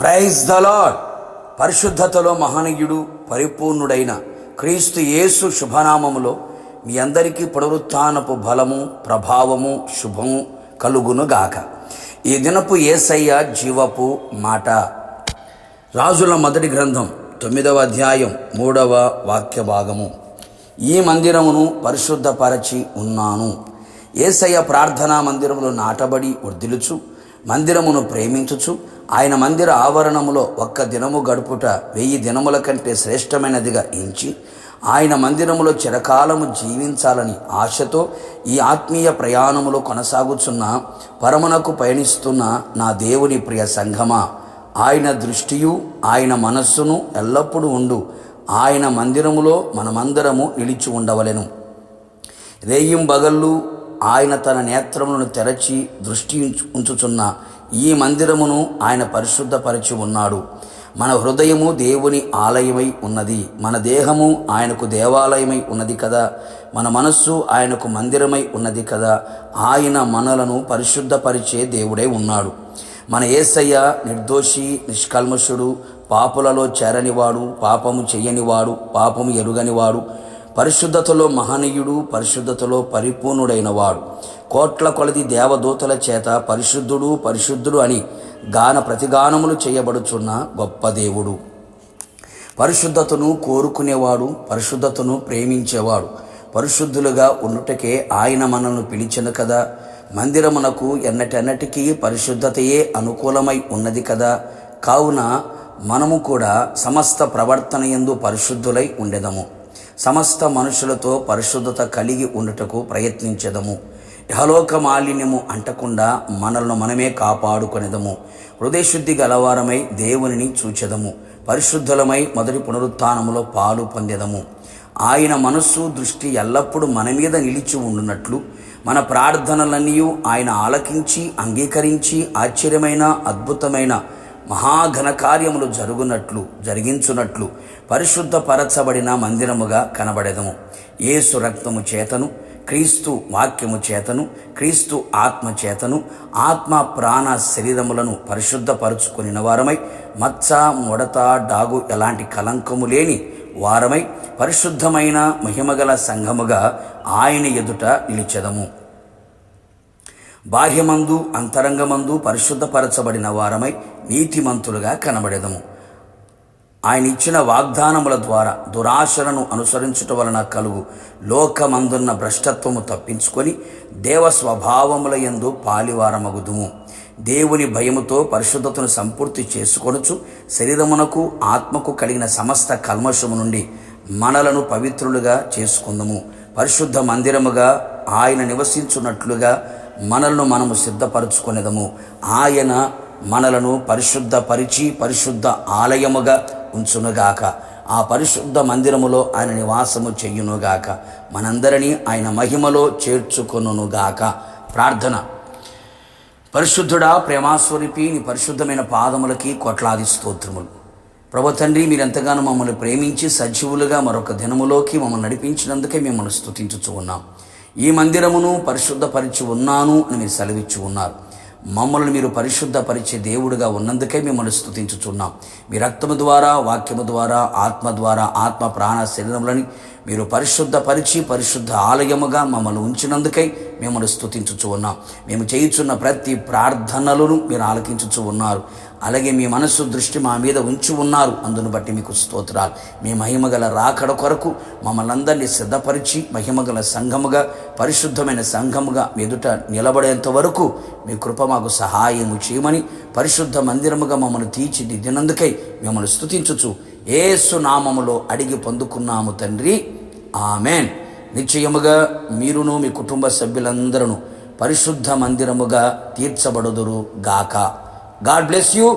Praise the lord. పరిశుద్ధతలో మహనీయుడు పరిపూర్ణుడైన క్రీస్తు యేసు శుభనామములో మీ అందరికీ పునరుత్థానపు బలము, ప్రభావము, శుభము కలుగునుగాక. ఈ దినపు యేసయ్య జీవపు మాట. రాజుల మొదటి గ్రంథం 9వ అధ్యాయం 3వ వాక్య భాగము. ఈ మందిరమును పరిశుద్ధపరచి ఉన్నాను. యేసయ్య ప్రార్థనా మందిరములో నాటబడి వర్ధిల్లుచు, మందిరమును ప్రేమించుచు, ఆయన మందిర ఆవరణములో ఒక్క దినము గడుపుట 1000 దినముల కంటే శ్రేష్టమైనదిగా ఎంచి, ఆయన మందిరములో చిరకాలము జీవించాలని ఆశతో ఈ ఆత్మీయ ప్రయాణములో కొనసాగుచున్న, పరమునకు పయనిస్తున్న నా దేవుని ప్రియ సంఘమా, ఆయన దృష్టియు ఆయన మనస్సును ఎల్లప్పుడూ ఉండు ఆయన మందిరములో మనమందరము నిలిచి ఉండవలెను. రేయింబగళ్ళు ఆయన తన నేత్రములను తెరచి దృష్టి ఉంచుచున్న ఈ మందిరమును ఆయన పరిశుద్ధపరిచి ఉన్నాడు. మన హృదయము దేవుని ఆలయమై ఉన్నది, మన దేహము ఆయనకు దేవాలయమై ఉన్నది కదా, మన మనస్సు ఆయనకు మందిరమై ఉన్నది కదా. ఆయన మనలను పరిశుద్ధపరిచే దేవుడై ఉన్నాడు. మన యేసయ్య నిర్దోషి, నిష్కల్మషుడు, పాపులలో చేరనివాడు, పాపము చెయ్యనివాడు, పాపము ఎరుగనివాడు, పరిశుద్ధతలో మహనీయుడు, పరిశుద్ధతలో పరిపూర్ణుడైన వాడు. కోట్ల కొలది దేవదూతల చేత పరిశుద్ధుడు పరిశుద్ధుడు అని ప్రతిగానములు చేయబడుచున్న గొప్ప దేవుడు. పరిశుద్ధతను కోరుకునేవాడు, పరిశుద్ధతను ప్రేమించేవాడు. పరిశుద్ధులుగా ఉండుటకే ఆయన మనల్ని పిలిచెను కదా. మందిరమునకు ఎన్నటెన్నటికీ పరిశుద్ధతయే అనుకూలమై ఉన్నది కదా. కావున మనము కూడా సమస్త ప్రవర్తన యందు పరిశుద్ధులై ఉండెదము. సమస్త మనుషులతో పరిశుద్ధత కలిగి ఉండుటకు ప్రయత్నించెదము. ఇహలోక మాలిన్యము అంటకుండా మనల్ని మనమే కాపాడుకొనేదము. హృదయశుద్ధి గలవారమై దేవునిని చూచెదము. పరిశుద్ధులమై మొదటి పునరుత్థానములో పాలు పొందెదము. ఆయన మనస్సు దృష్టి ఎల్లప్పుడూ మన మీద నిలిచి ఉండునట్లు, మన ప్రార్థనలన్నీ ఆయన ఆలకించి అంగీకరించి ఆశ్చర్యమైన అద్భుతమైన మహాఘనకార్యములు జరిగించున్నట్లు పరిశుద్ధపరచబడిన మందిరముగా కనబడెదము. యేసు రక్తము చేతను, క్రీస్తు వాక్యము చేతను, క్రీస్తు ఆత్మ చేతను, ఆత్మ ప్రాణ శరీరములను పరిశుద్ధపరుచుకుని వారమై, మచ్చ, ముడత, డాగు ఎలాంటి కలంకము లేని వారమై పరిశుద్ధమైన మహిమగల సంఘముగా ఆయన ఎదుట నిలిచెదము. బాహ్యమందు అంతరంగమందు పరిశుద్ధపరచబడిన వారమై నీతిమంతులుగా కనబడెదము. ఆయన ఇచ్చిన వాగ్దానముల ద్వారా దురాశలను అనుసరించుట వలన కలుగు లోకమందున్న భ్రష్టత్వము తప్పించుకొని దేవ స్వభావముల యందు పాలివారమగుదుము. దేవుని భయముతో పరిశుద్ధతను సంపూర్తి చేసుకొనుచు, శరీరమునకు ఆత్మకు కలిగిన సమస్త కల్మషము నుండి మనలను పవిత్రులుగా చేసుకుందుము. పరిశుద్ధ మందిరముగా ఆయన నివసించున్నట్లుగా మనలను మనము సిద్ధపరచుకొనేదము. ఆయన మనలను పరిశుద్ధపరిచి పరిశుద్ధ ఆలయముగా ఉంచునుగాక. ఆ పరిశుద్ధ మందిరములో ఆయన నివాసము చెయ్యునుగాక. మనందరినీ ఆయన మహిమలో చేర్చుకొనుగాక. ప్రార్థన. పరిశుద్ధుడా, ప్రేమాస్వరూపి, నీ పరిశుద్ధమైన పాదములకి కోట్లాది స్తోత్రములు. ప్రభు తండ్రి, మీరెంతగానో మమ్మల్ని ప్రేమించి సజీవులుగా మరొక దినములోకి మమ్మల్ని నడిపించినందుకే మిమ్మల్ని స్తుతించుచు ఉన్నాం. ఈ మందిరమును పరిశుద్ధపరిచి ఉన్నాను అని మీరు సెలవిచ్చి ఉన్నారు. మమ్మల్ని మీరు పరిశుద్ధపరిచే దేవుడుగా ఉన్నందుకే మిమ్మల్ని స్తుతించుచున్నాం. మీ రక్తము ద్వారా, వాక్యము ద్వారా, ఆత్మ ద్వారా, ఆత్మ ప్రాణ శరీరములని మీరు పరిశుద్ధపరిచి పరిశుద్ధ ఆలయముగా మమ్మల్ని ఉంచినందుకై మిమ్మల్ని స్తుతించుచు ఉన్నాం. మేము చేయుచున్న ప్రతి ప్రార్థనలను మీరు ఆలకించుచు ఉన్నారు. అలాగే మీ మనస్సు దృష్టి మా మీద ఉంచి ఉన్నారు. అందును బట్టి మీకు స్తోత్రాలు. మీ మహిమగల రాకడ కొరకు మమ్మల్ని అందరినీ సిద్ధపరిచి మహిమగల సంఘముగా, పరిశుద్ధమైన సంఘముగా మీ ఎదుట నిలబడేంత వరకు మీ కృప మాకు సహాయము చేయమని, పరిశుద్ధ మందిరముగా మమ్మల్ని తీర్చిదిద్దినందుకై మిమ్మల్ని స్తుతించుచు యేసు నామములో అడిగి పొందుకున్నాము తండ్రి. ఆమెన్. నిశ్చయముగా మీరును మీ కుటుంబ సభ్యులందరూ పరిశుద్ధ మందిరముగా తీర్చబడుదురు గాక. God bless you.